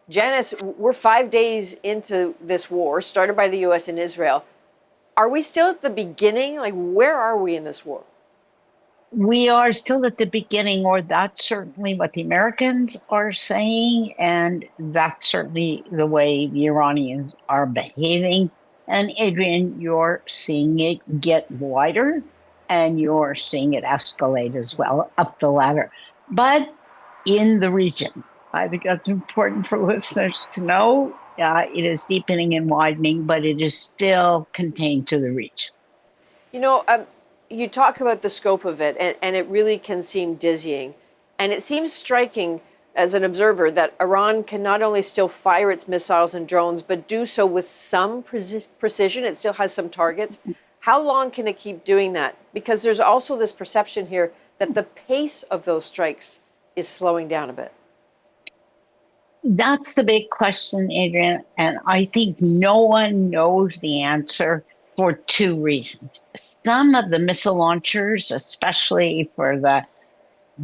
Janice, we're 5 days into this war, started by the U.S. and Israel. Are we still at the beginning? Like, where are we in this war? We are still at the beginning, or that's certainly what the Americans are saying, and that's certainly the way the Iranians are behaving. And Adrienne, you're seeing it get wider, and you're seeing it escalate as well up the ladder. But in the region, I think that's important for listeners to know. It is deepening and widening, but it is still contained to the region. You know, you talk about the scope of it, and it really can seem dizzying. And it seems striking as an observer that Iran can not only still fire its missiles and drones, but do so with some precision. It still has some targets. How long can it keep doing that? Because there's also this perception here that the pace of those strikes is slowing down a bit. That's the big question, Adrienne. And I think no one knows the answer for two reasons. Some of the missile launchers, especially for the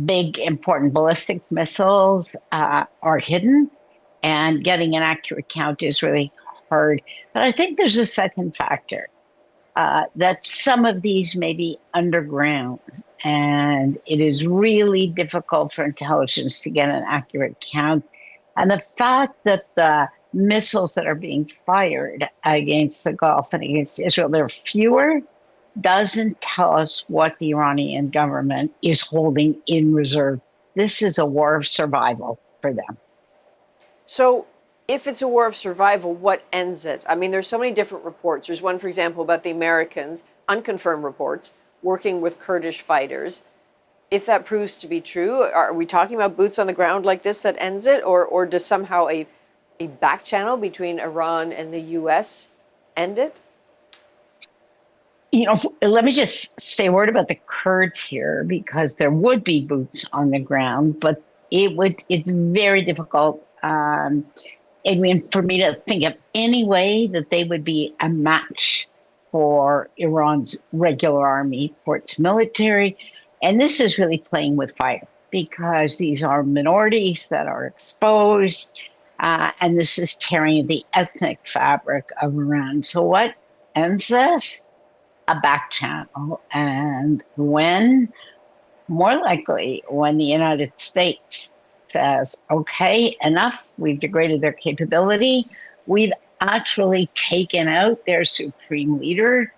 big, important ballistic missiles, are hidden, and getting an accurate count is really hard. But I think there's a second factor, that some of these may be underground, and it is really difficult for intelligence to get an accurate count. And the fact that the missiles that are being fired against the Gulf and against Israel, there are fewer, doesn't tell us what the Iranian government is holding in reserve. This is a war of survival for them. So if it's a war of survival, what ends it? I mean, there's so many different reports. There's one, for example, about the Americans, unconfirmed reports, working with Kurdish fighters. If that proves to be true, are we talking about boots on the ground like this that ends it? Or does somehow a back channel between Iran and the U.S. end it? You know, let me just say a word about the Kurds here, because there would be boots on the ground, but it's very difficult, for me to think of any way that they would be a match for Iran's regular army, for its military. And this is really playing with fire, because these are minorities that are exposed, and this is tearing the ethnic fabric of Iran. So what ends this? A back channel. And more likely, when the United States says, okay, enough, we've degraded their capability, we've actually taken out their supreme leader.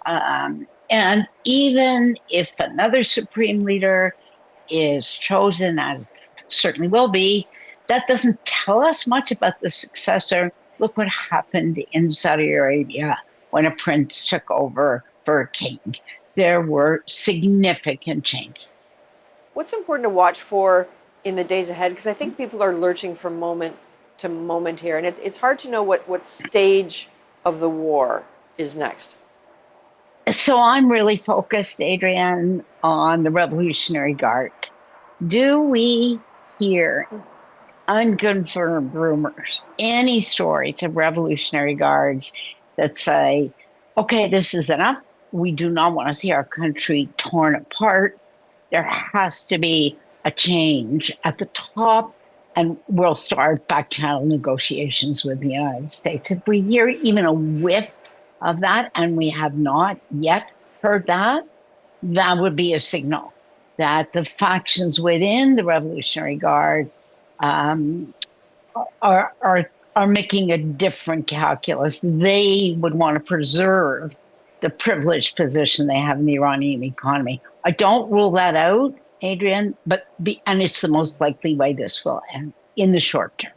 And even if another supreme leader is chosen, as certainly will be, that doesn't tell us much about the successor. Look what happened in Saudi Arabia when a prince took over for a king. There were significant changes. What's important to watch for in the days ahead? Because I think people are lurching from moment to moment here, and it's hard to know what stage of the war is next. So I'm really focused, Adrienne, on the Revolutionary Guard. Do we hear unconfirmed rumors, any stories of Revolutionary Guards that say, okay, this is enough. We do not want to see our country torn apart. There has to be a change at the top, and we'll start back channel negotiations with the United States. If we hear even a whiff of that, and we have not yet heard that, that would be a signal that the factions within the Revolutionary Guard are making a different calculus. They would want to preserve the privileged position they have in the Iranian economy. I don't rule that out, Adrienne, and it's the most likely way this will end in the short term.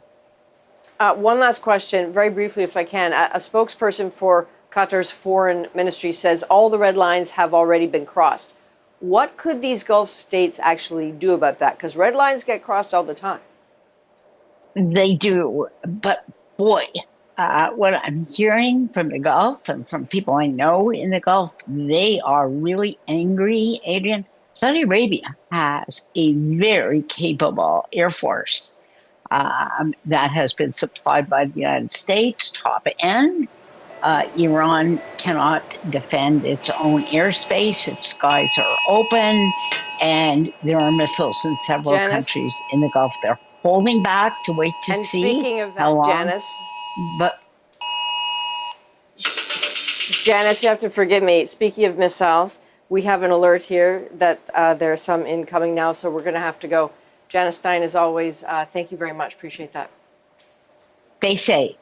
One last question, very briefly, if I can. A spokesperson for Qatar's foreign ministry says all the red lines have already been crossed. What could these Gulf states actually do about that? Because red lines get crossed all the time. They do, but boy, what I'm hearing from the Gulf and from people I know in the Gulf, they are really angry, Adrienne. Saudi Arabia has a very capable Air Force that has been supplied by the United States, top end. Iran cannot defend its own airspace. Its skies are open, and there are missiles in several countries in the Gulf. They're holding back to wait to And see speaking of how that, long. Janice, you have to forgive me. Speaking of missiles, we have an alert here that there are some incoming now, so we're going to have to go. Janice Stein, as always, thank you very much. Appreciate that. They say